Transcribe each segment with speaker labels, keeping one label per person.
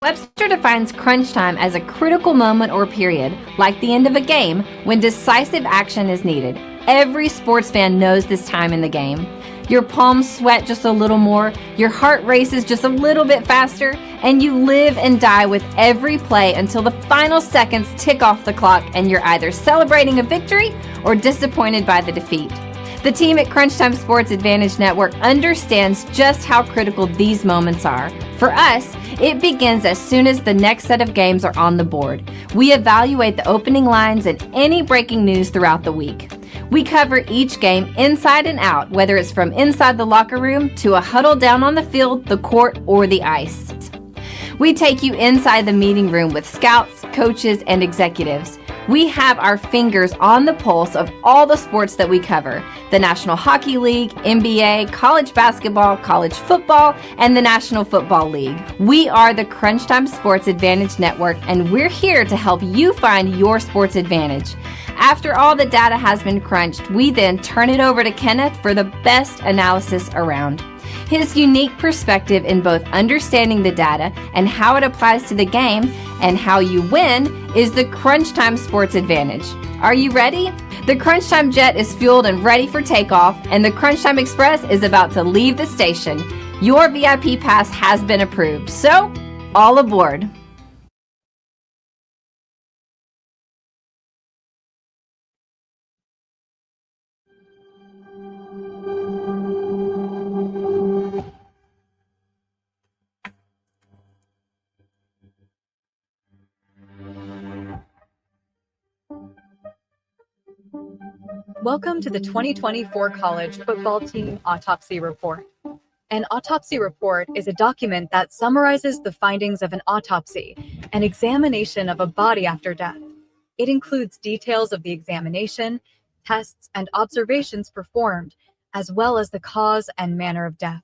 Speaker 1: Webster defines crunch time as a critical moment or period, like the end of a game, when decisive action is needed. Every sports fan knows this time in the game. Your palms sweat just a little more, your heart races just a little bit faster, and you live and die with every play until the final seconds tick off the clock and you're either celebrating a victory or disappointed by the defeat. The team at Crunch Time Sports Advantage Network understands just how critical these moments are. For us, it begins as soon as the next set of games are on the board. We evaluate the opening lines and any breaking news throughout the week. We cover each game inside and out, whether it's from inside the locker room to a huddle down on the field, the court, or the ice. We take you inside the meeting room with scouts, coaches, and executives. We have our fingers on the pulse of all the sports that we cover: the National Hockey League, NBA, college basketball, college football, and the National Football League. We are the Crunch Time Sports Advantage Network, and we're here to help you find your sports advantage. After all the data has been crunched, we then turn it over to Kenneth for the best analysis around. His unique perspective in both understanding the data and how it applies to the game and how you win is the Crunch Time Sports Advantage. Are you ready? The Crunch Time Jet is fueled and ready for takeoff, and the Crunch Time Express is about to leave the station. Your VIP pass has been approved, so all aboard.
Speaker 2: Welcome to the 2024 College Football Team Autopsy Report. An autopsy report is a document that summarizes the findings of an autopsy, an examination of a body after death. It includes details of the examination, tests, and observations performed, as well as the cause and manner of death.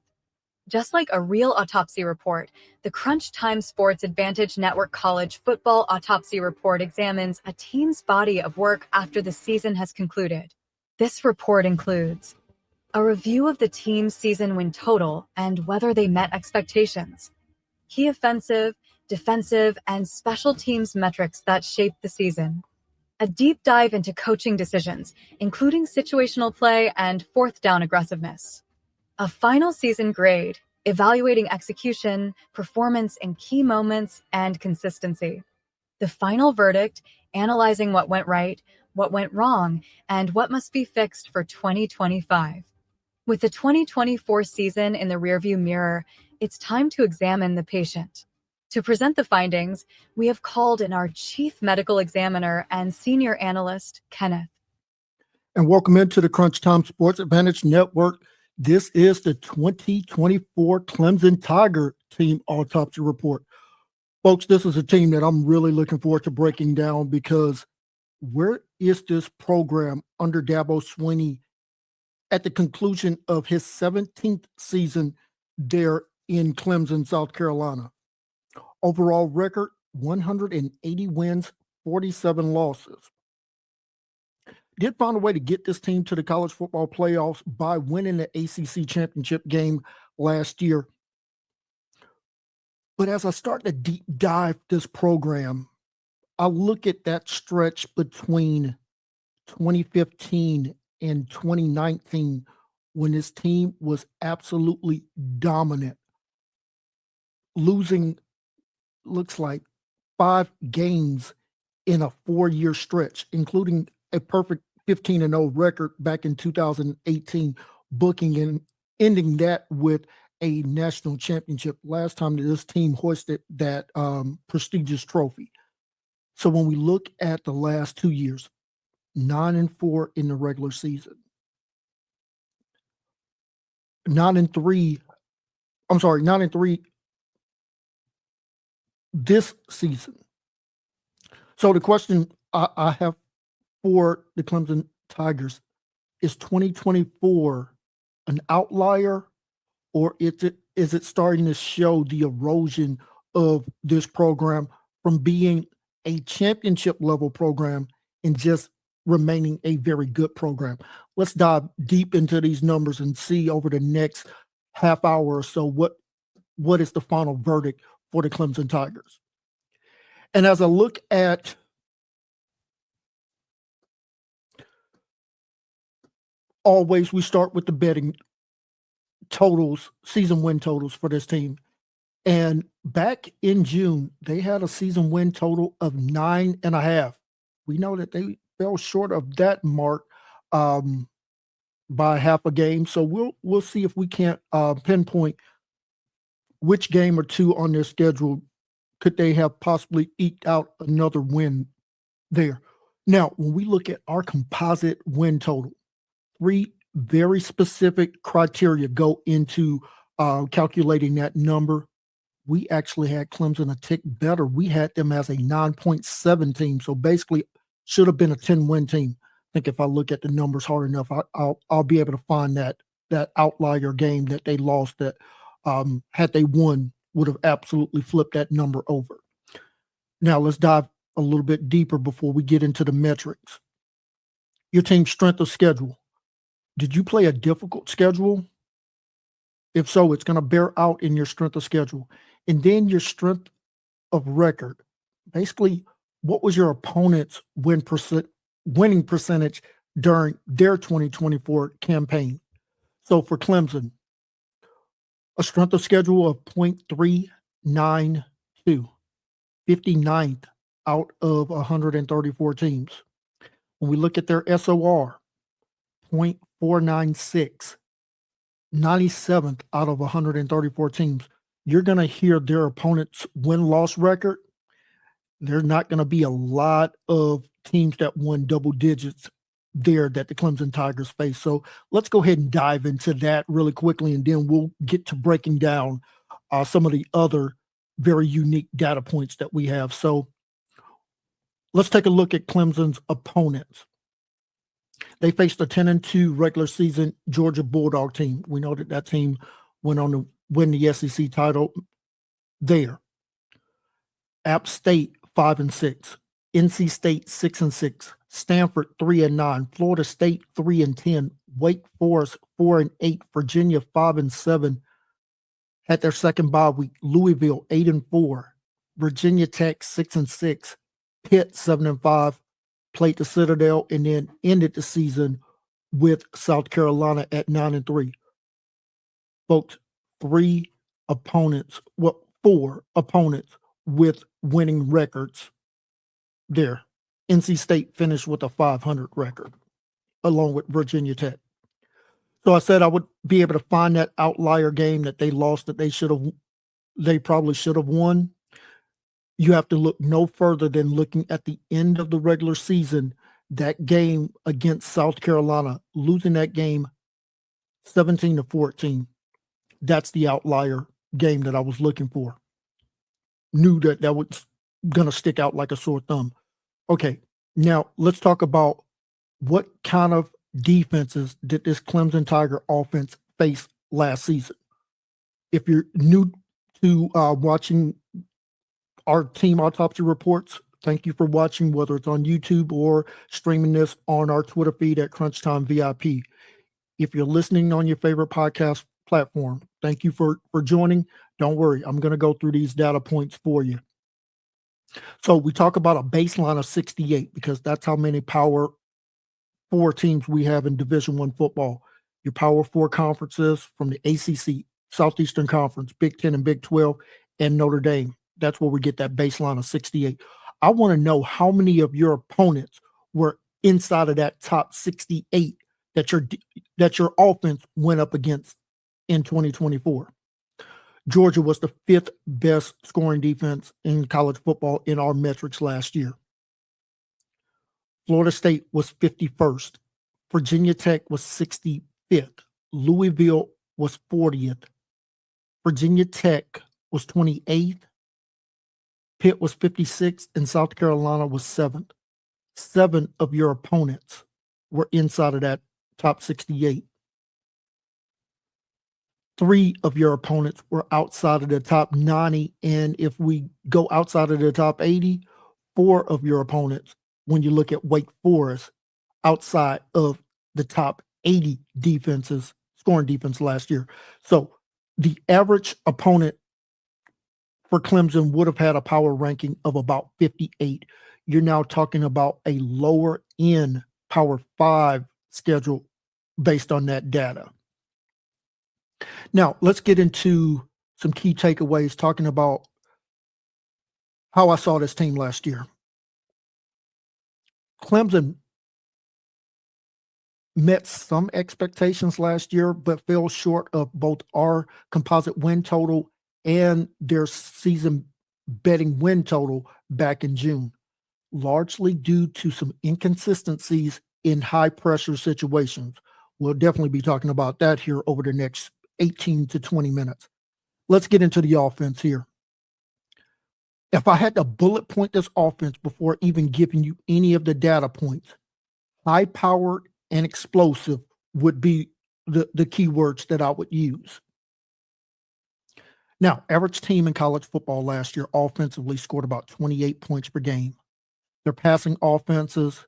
Speaker 2: Just like a real autopsy report, the Crunch Time Sports Advantage Network College Football Autopsy Report examines a team's body of work after the season has concluded. This report includes a review of the team's season win total and whether they met expectations, key offensive, defensive, and special teams metrics that shaped the season, a deep dive into coaching decisions, including situational play and fourth down aggressiveness, a final season grade, evaluating execution, performance in key moments, and consistency, the final verdict, analyzing what went right, what went wrong, and what must be fixed for 2025. With the 2024 season in the rearview mirror, it's time to examine the patient. To present the findings, we have called in our Chief Medical Examiner and Senior Analyst, Kenneth.
Speaker 3: And welcome into the Crunch Time Sports Advantage Network. This is the 2024 Clemson Tiger Team Autopsy Report. Folks, this is a team that I'm really looking forward to breaking down, because where is this program under Dabo Swinney at the conclusion of his 17th season there in Clemson, South Carolina? Overall record, 180 wins, 47 losses. Did find a way to get this team to the college football playoffs by winning the ACC championship game last year. But as I start to deep dive this program, I look at that stretch between 2015 and 2019 when this team was absolutely dominant, losing, looks like, 5 games in a 4-year stretch, including a perfect 15-0 record back in 2018, booking and ending that with a national championship last time that this team hoisted that prestigious trophy. So when we look at the last 2 years, 9-4 in the regular season, 9-3 this season. So the question I have for the Clemson Tigers, is 2024 an outlier, or is it starting to show the erosion of this program from being a championship level program and just remaining a very good program? Let's dive deep into these numbers and see over the next half hour or so what what is the final verdict for the Clemson Tigers. And as I look at always, we start with the betting totals, season win totals for this team. And back in June, they had a season win total of 9.5. We know that they fell short of that mark by half a game. So we'll see if we can't pinpoint which game or two on their schedule could they have possibly eked out another win there. Now, when we look at our composite win total, 3 very specific criteria go into calculating that number. We actually had Clemson a tick better. We had them as a 9.7 team. So basically should have been a 10-win team. I think if I look at the numbers hard enough, I'll be able to find that outlier game that they lost that had they won would have absolutely flipped that number over. Now let's dive a little bit deeper before we get into the metrics. Your team's strength of schedule. Did you play a difficult schedule? If so, it's going to bear out in your strength of schedule. And then your strength of record. Basically, what was your opponent's winning percentage during their 2024 campaign? So for Clemson, a strength of schedule of .392, 59th out of 134 teams. When we look at their SOR, .496, 97th out of 134 teams. You're going to hear their opponent's win-loss record. There's not going to be a lot of teams that won double digits there that the Clemson Tigers face. So let's go ahead and dive into that really quickly, and then we'll get to breaking down some of the other very unique data points that we have. So let's take a look at Clemson's opponents. They faced a 10-2 regular season Georgia Bulldog team. We know that team went on to win the SEC title there. App State 5-6, NC State 6-6, Stanford 3-9, Florida State 3-10, Wake Forest 4-8, Virginia 5-7. Had their second bye week. Louisville 8-4, Virginia Tech 6-6, Pitt 7-5. Played the Citadel, and then ended the season with South Carolina at 9-3. Folks, 4 opponents with winning records there. NC State finished with a 500 record, along with Virginia Tech. So I said I would be able to find that outlier game that they lost that they probably should have won. You have to look no further than looking at the end of the regular season, that game against South Carolina, losing that game 17-14. That's the outlier game that I was looking for. Knew that was going to stick out like a sore thumb. Okay, now let's talk about what kind of defenses did this Clemson Tiger offense face last season. If you're new to watching our team autopsy reports, thank you for watching, whether it's on YouTube or streaming this on our Twitter feed at Crunch Time VIP. If you're listening on your favorite podcast platform, thank you for joining. Don't worry, I'm going to go through these data points for you. So we talk about a baseline of 68 because that's how many Power 4 teams we have in Division I football. Your Power 4 conferences from the ACC, Southeastern Conference, Big 10 and Big 12, and Notre Dame. That's where we get that baseline of 68. I want to know how many of your opponents were inside of that top 68 that your offense went up against in 2024. Georgia was the 5th best scoring defense in college football in our metrics last year. Florida State was 51st. Virginia Tech was 65th. Louisville was 40th. Virginia Tech was 28th. Pitt was 56th, and South Carolina was 7th. 7 of your opponents were inside of that top 68. 3 of your opponents were outside of the top 90, and if we go outside of the top 80, 4 of your opponents, when you look at Wake Forest, outside of the top 80 defenses, scoring defense last year. So the average opponent for Clemson would have had a power ranking of about 58. You're now talking about a lower end Power 5 schedule based on that data. Now, let's get into some key takeaways talking about how I saw this team last year. Clemson met some expectations last year, but fell short of both our composite win total and their season betting win total back in June, largely due to some inconsistencies in high pressure situations. We'll definitely be talking about that here over the next 18 to 20 minutes. Let's get into the offense here. If I had to bullet point this offense before even giving you any of the data points, high powered and explosive would be the key words that I would use. Now, average team in college football last year offensively scored about 28 points per game. Their passing offenses,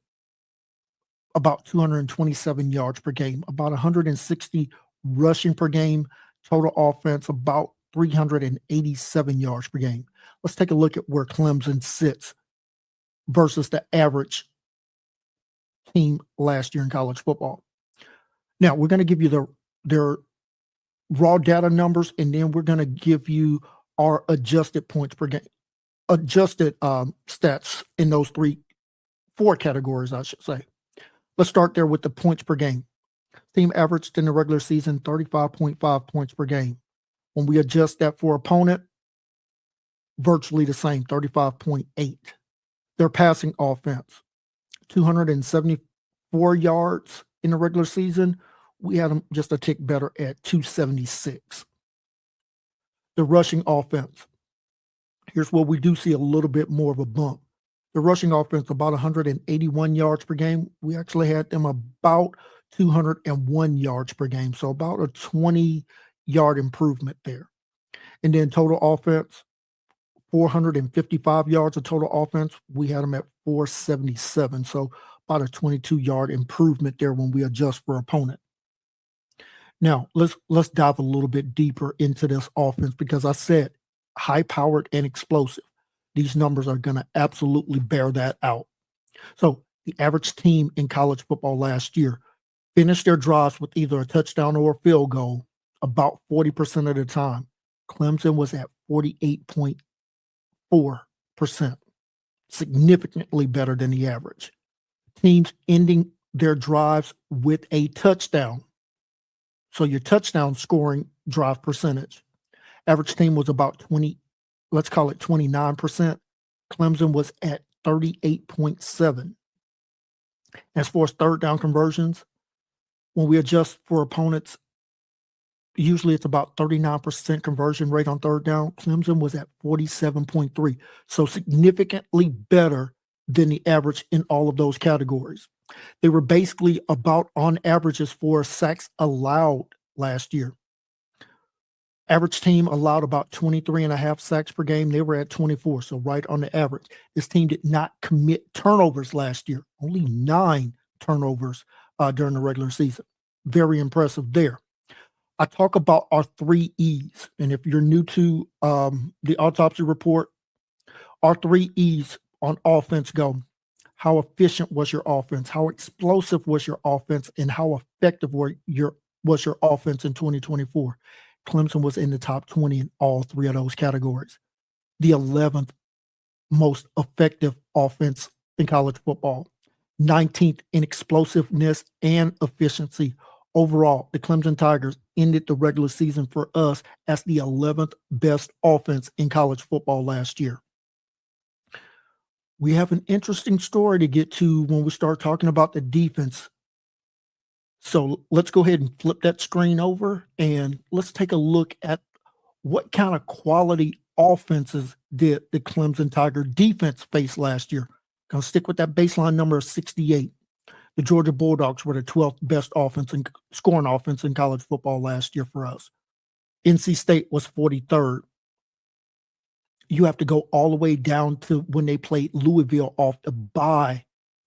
Speaker 3: about 227 yards per game, about 160 rushing per game, total offense about 387 yards per game. Let's take a look at where Clemson sits versus the average team last year in college football. Now, we're going to give you their raw data numbers, and then we're going to give you our adjusted points per game, adjusted stats in those four categories, I should say. Let's start there with the points per game. Team averaged in the regular season 35.5 points per game. When we adjust that for opponent, virtually the same, 35.8. Their passing offense, 274 yards in the regular season. We had them just a tick better at 276. The rushing offense, here's where we do see a little bit more of a bump. The rushing offense, about 181 yards per game. We actually had them about 201 yards per game, so about a 20-yard improvement there. And then total offense, 455 yards of total offense. We had them at 477, so about a 22-yard improvement there when we adjust for opponent. Now, let's dive a little bit deeper into this offense because I said high-powered and explosive. These numbers are going to absolutely bear that out. So the average team in college football last year finished their drives with either a touchdown or a field goal about 40% of the time. Clemson was at 48.4%, significantly better than the average. Teams ending their drives with a touchdown. So your touchdown scoring drive percentage. Average team was about 20, let's call it 29%. Clemson was at 38.7. As far as third down conversions, when we adjust for opponents, usually it's about 39% conversion rate on third down. Clemson was at 47.3. So significantly better than the average in all of those categories. They were basically about on average as far as sacks allowed last year. Average team allowed about 23 and a half sacks per game. They were at 24, so right on the average. This team did not commit turnovers last year, only 9 turnovers during the regular season. Very impressive there. I talk about our 3 E's, and if you're new to the autopsy report, our 3 E's on offense go: how efficient was your offense? How explosive was your offense? And how effective was your offense in 2024? Clemson was in the top 20 in all 3 of those categories. The 11th most effective offense in college football. 19th in explosiveness and efficiency. Overall, the Clemson Tigers ended the regular season for us as the 11th best offense in college football last year. We have an interesting story to get to when we start talking about the defense. So let's go ahead and flip that screen over and let's take a look at what kind of quality offenses did the Clemson Tiger defense face last year. Going to stick with that baseline number of 68. The Georgia Bulldogs were the 12th best offense and scoring offense in college football last year for us. NC State was 43rd. You have to go all the way down to when they played Louisville off the bye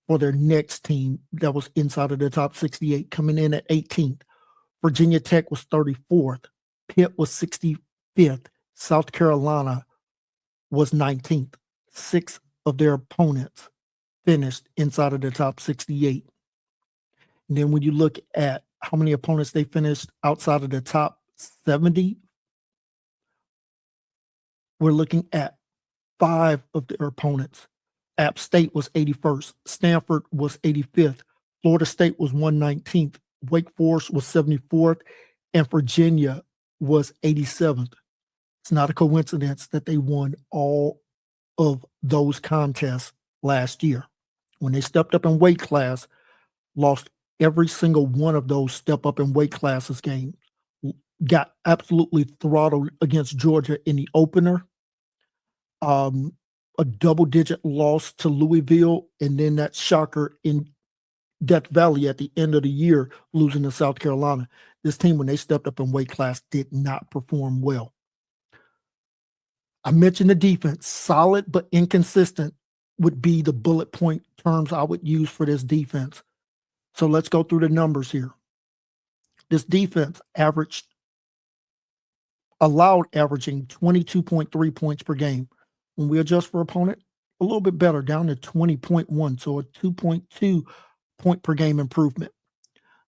Speaker 3: for their next team that was inside of the top 68, coming in at 18th. Virginia Tech was 34th. Pitt was 65th. South Carolina was 19th. 6 of their opponents finished inside of the top 68. And then when you look at how many opponents they finished outside of the top 70, we're looking at 5 of their opponents. App State was 81st. Stanford was 85th. Florida State was 119th. Wake Forest was 74th. And Virginia was 87th. It's not a coincidence that they won all of those contests last year. When they stepped up in weight class, lost every single one of those step up in weight classes games. Got absolutely throttled against Georgia in the opener. A double-digit loss to Louisville, and then that shocker in Death Valley at the end of the year, losing to South Carolina. This team, when they stepped up in weight class, did not perform well. I mentioned the defense. Solid but inconsistent would be the bullet point terms I would use for this defense. So let's go through the numbers here. This defense allowed averaging 22.3 points per game. When we adjust for opponent, a little bit better, down to 20.1, so a 2.2 point per game improvement.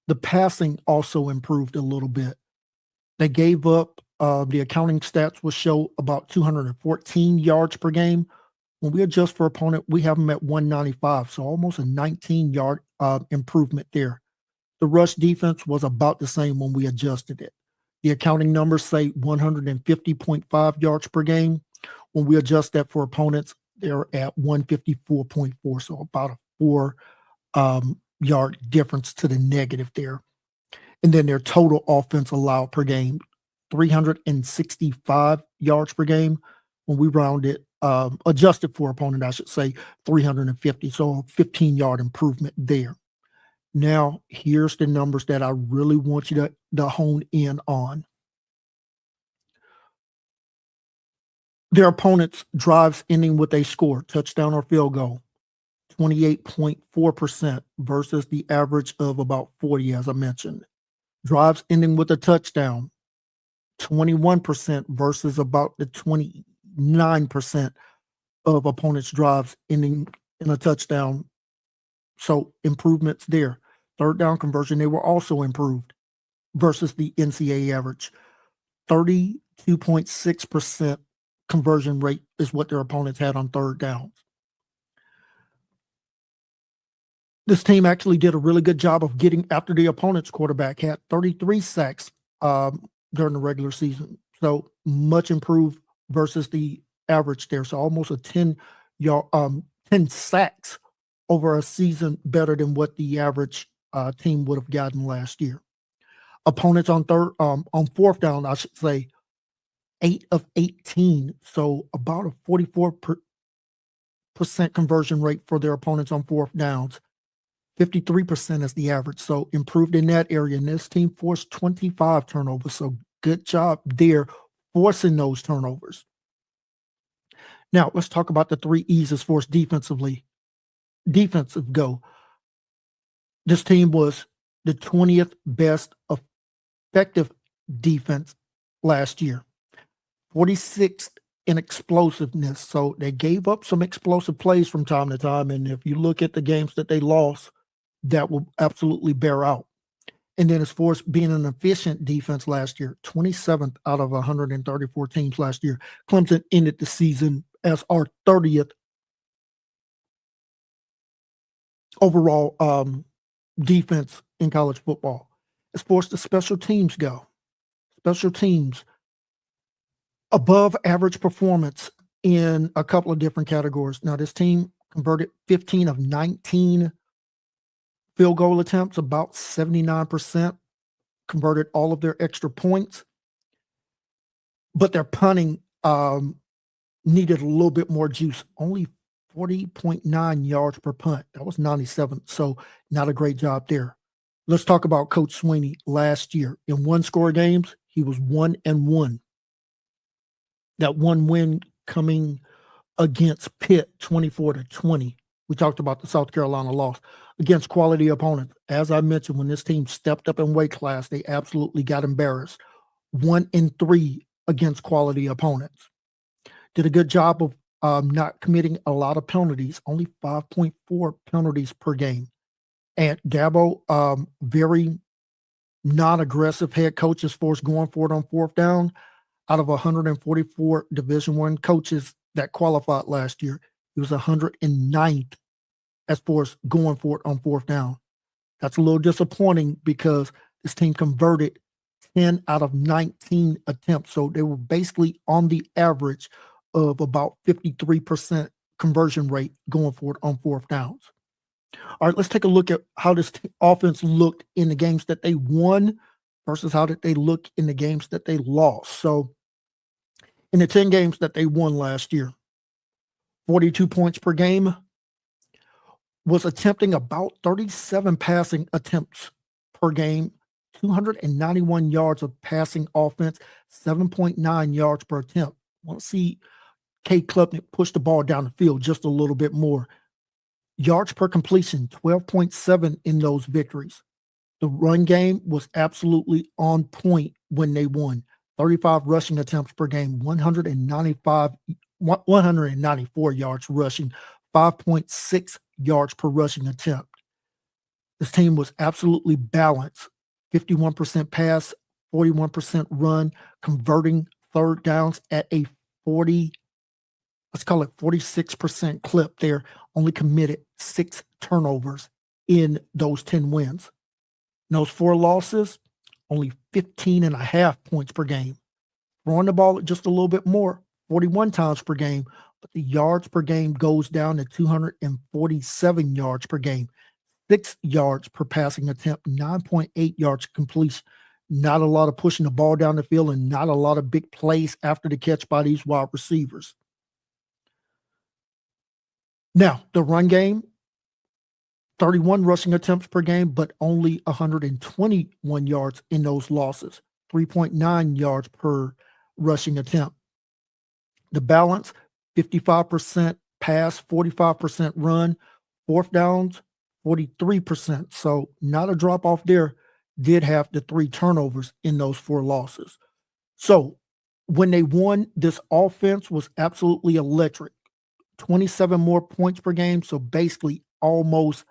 Speaker 3: The passing also improved a little bit. They gave up, the accounting stats will show about 214 yards per game. When we adjust for opponent, we have them at 195, so almost a 19-yard improvement there. The rush defense was about the same when we adjusted it. The accounting numbers say 150.5 yards per game. When we adjust that for opponents, they're at 154.4, so about a 4-yard difference to the negative there. And then their total offense allowed per game, 365 yards per game. When we round it, adjusted for opponent, I should say 350, so a 15-yard improvement there. Now, here's the numbers that I really want you to hone in on. Their opponents' drives ending with a score, touchdown or field goal, 28.4% versus the average of about 40, as I mentioned. Drives ending with a touchdown, 21% versus about the 29% of opponents' drives ending in a touchdown. So improvements there. Third down conversion, they were also improved versus the NCAA average. 32.6% conversion rate is what their opponents had on third downs. This team actually did a really good job of getting after the opponent's quarterback, had 33 sacks during the regular season. So much improved versus the average there. So almost a 10 sacks over a season better than what the average team would have gotten last year. Opponents on fourth down, I should say, 8 of 18. So about a 44% conversion rate for their opponents on fourth downs. 53% is the average. So improved in that area. And this team forced 25 turnovers. So good job there forcing those turnovers. Now let's talk about the 3 E's as far as defensive go. This team was the 20th best effective defense last year. 46th in explosiveness. So they gave up some explosive plays from time to time. And if you look at the games that they lost, that will absolutely bear out. And then as far as being an efficient defense last year, 27th out of 134 teams last year. Clemson ended the season as our 30th overall defense in college football. As far as the special teams go, special teams, above average performance in a couple of different categories. Now, this team converted 15 of 19 field goal attempts, about 79%, converted all of their extra points. But their punting needed a little bit more juice, only 40.9 yards per punt. That was 97, so not a great job there. Let's talk about Coach Sweeney last year. In one-score games, he was 1-1. That one win coming against Pitt, 24-20. We talked about the South Carolina loss against quality opponents. As I mentioned, when this team stepped up in weight class, they absolutely got embarrassed. 1-3 against quality opponents. did a good job of not committing a lot of penalties, only 5.4 penalties per game. And Dabo, very non-aggressive head coach as far as going for it on fourth down. Out of 144 Division I coaches that qualified last year, he was 109th as far as going for it on fourth down. That's a little disappointing because this team converted 10 out of 19 attempts. So they were basically on the average of about 53% conversion rate going for it on fourth downs. All right, let's take a look at how this offense looked in the games that they won versus how did they look in the games that they lost. So in the 10 games that they won last year, 42 points per game, was attempting about 37 passing attempts per game, 291 yards of passing offense, 7.9 yards per attempt. I want to see Cade Klubnik push the ball down the field just a little bit more. Yards per completion, 12.7 in those victories. The run game was absolutely on point when they won. 35 rushing attempts per game, 194 yards rushing, 5.6 yards per rushing attempt. This team was absolutely balanced. 51% pass, 41% run, converting third downs at a 46% clip there. Only committed 6 turnovers in those 10 wins. In those 4 losses, only 15.5 points per game. Throwing the ball just a little bit more, 41 times per game, but the yards per game goes down to 247 yards per game. 6 yards per passing attempt, 9.8 yards completion. Not a lot of pushing the ball down the field and not a lot of big plays after the catch by these wide receivers. Now, the run game, 31 rushing attempts per game, but only 121 yards in those losses, 3.9 yards per rushing attempt. The balance, 55% pass, 45% run, fourth downs, 43%. So not a drop off there. Did have the 3 turnovers in those 4 losses. So when they won, this offense was absolutely electric. 27 more points per game. So basically almost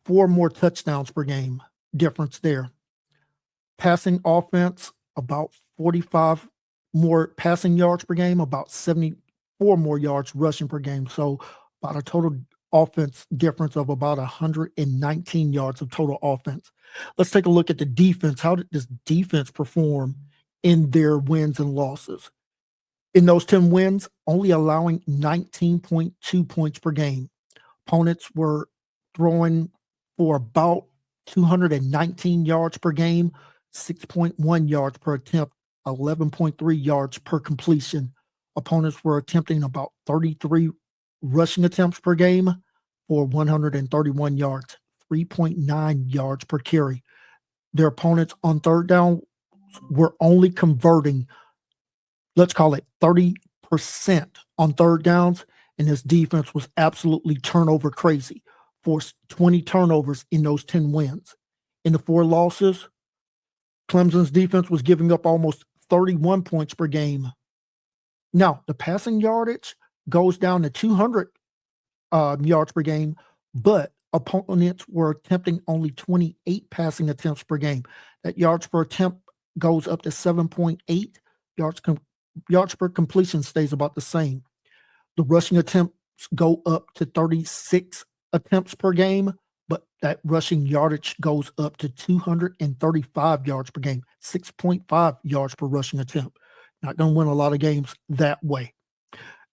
Speaker 3: 4 more touchdowns per game difference there. Passing offense, about 45 more passing yards per game, about 74 more yards rushing per game. So about a total offense difference of about 119 yards of total offense. Let's take a look at the defense. How did this defense perform in their wins and losses? In those 10 wins, only allowing 19.2 points per game. Opponents were throwing for about 219 yards per game, 6.1 yards per attempt, 11.3 yards per completion. Opponents were attempting about 33 rushing attempts per game for 131 yards, 3.9 yards per carry. Their opponents on third down were only converting, let's call it 30% on third downs, and this defense was absolutely turnover crazy. Forced 20 turnovers in those 10 wins. In the 4 losses, Clemson's defense was giving up almost 31 points per game. Now, the passing yardage goes down to 200 yards per game, but opponents were attempting only 28 passing attempts per game. That yards per attempt goes up to 7.8. Yards per completion stays about the same. The rushing attempts go up to 36 attempts per game, but that rushing yardage goes up to 235 yards per game, 6.5 yards per rushing attempt. Not going to win a lot of games that way.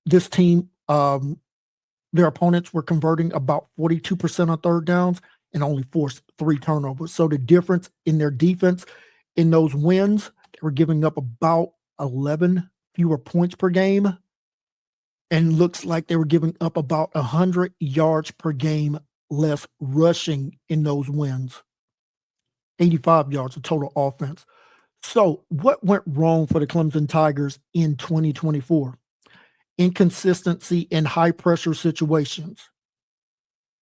Speaker 3: This team, their opponents were converting about 42% on third downs and only forced 3 turnovers. So the difference in their defense in those wins, they were giving up about 11 fewer points per game, and looks like they were giving up about 100 yards per game less rushing in those wins. 85 yards of total offense. So what went wrong for the Clemson Tigers in 2024? Inconsistency in high pressure situations.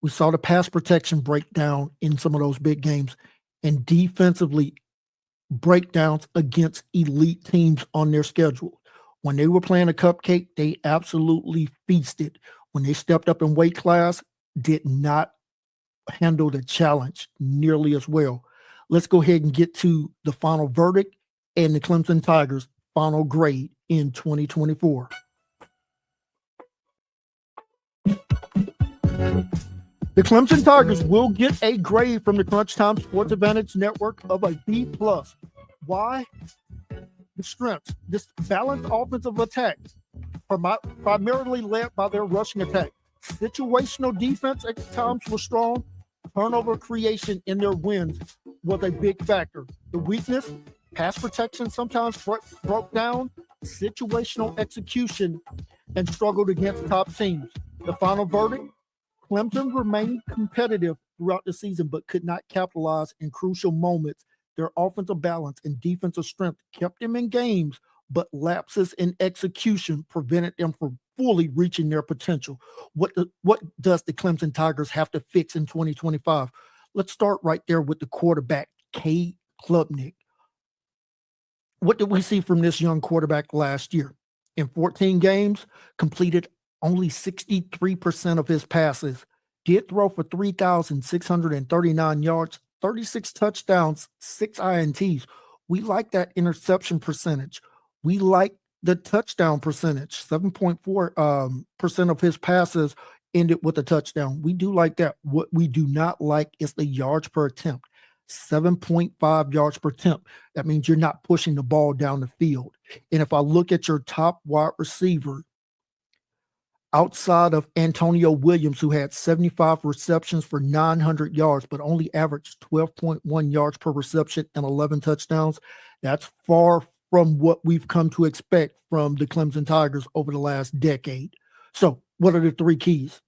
Speaker 3: We saw the pass protection break down in some of those big games, and defensively breakdowns against elite teams on their schedule. When they were playing a cupcake, they absolutely feasted. When they stepped up in weight class, did not handle the challenge nearly as well. Let's go ahead and get to the final verdict and the Clemson Tigers' final grade in 2024. The Clemson Tigers will get a grade from the Crunch Time Sports Advantage Network of a B+. Why? The strengths. This balanced offensive attack, primarily led by their rushing attack. Situational defense at times was strong. Turnover creation in their wins was a big factor. The weakness, pass protection sometimes broke down, situational execution, and struggled against top teams. The final verdict, Clemson remained competitive throughout the season, but could not capitalize in crucial moments. Their offensive balance and defensive strength kept them in games, but lapses in execution prevented them from fully reaching their potential. What does the Clemson Tigers have to fix in 2025? Let's start right there with the quarterback, Cade Klubnik. What did we see from this young quarterback last year? In 14 games, completed only 63% of his passes, did throw for 3,639 yards, 36 touchdowns, 6 INTs. We like that interception percentage. We like the touchdown percentage. 7.4% of his passes ended with a touchdown. We do like that. What we do not like is the yards per attempt. 7.5 yards per attempt. That means you're not pushing the ball down the field. And if I look at your top wide receiver, outside of Antonio Williams, who had 75 receptions for 900 yards, but only averaged 12.1 yards per reception and 11 touchdowns, that's far from what we've come to expect from the Clemson Tigers over the last decade. So what are the 3 keys?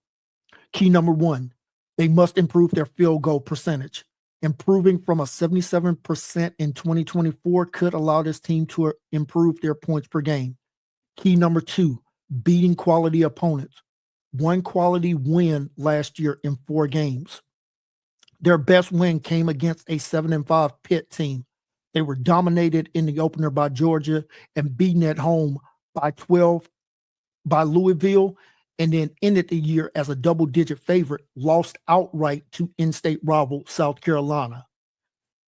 Speaker 3: Key number 1, they must improve their field goal percentage. Improving from a 77% in 2024 could allow this team to improve their points per game. Key number 2, beating quality opponents. 1 quality win last year in 4 games. Their best win came against a 7-5 Pitt team. They were dominated in the opener by Georgia and beaten at home by 12 by Louisville, and then ended the year as a double-digit favorite, lost outright to in-state rival South Carolina.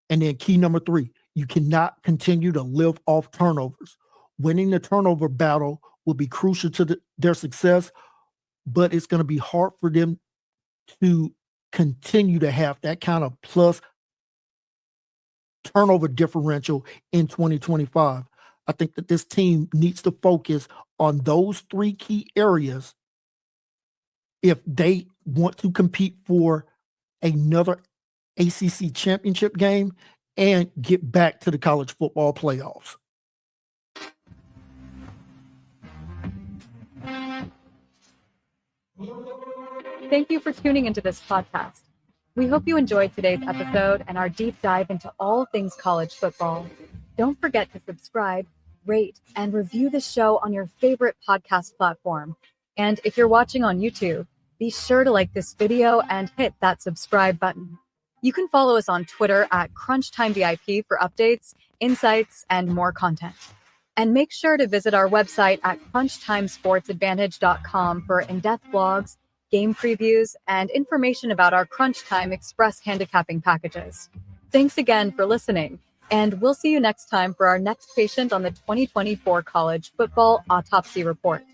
Speaker 3: And then key number 3, you cannot continue to live off turnovers. Winning the turnover battle will be crucial to their success, but it's going to be hard for them to continue to have that kind of plus turnover differential in 2025. I think that this team needs to focus on those 3 key areas if they want to compete for another ACC championship game and get back to the college football playoffs.
Speaker 2: Thank you for tuning into this podcast. We hope you enjoyed today's episode and our deep dive into all things college football. Don't forget to subscribe, rate, and review the show on your favorite podcast platform. And if you're watching on YouTube, be sure to like this video and hit that subscribe button. You can follow us on Twitter at CrunchTimeVIP for updates, insights, and more content. And make sure to visit our website at CrunchTimeSportsAdvantage.com for in-depth blogs, game previews, and information about our Crunch Time Express handicapping packages. Thanks again for listening, and we'll see you next time for our next patient on the 2024 College Football Autopsy Report.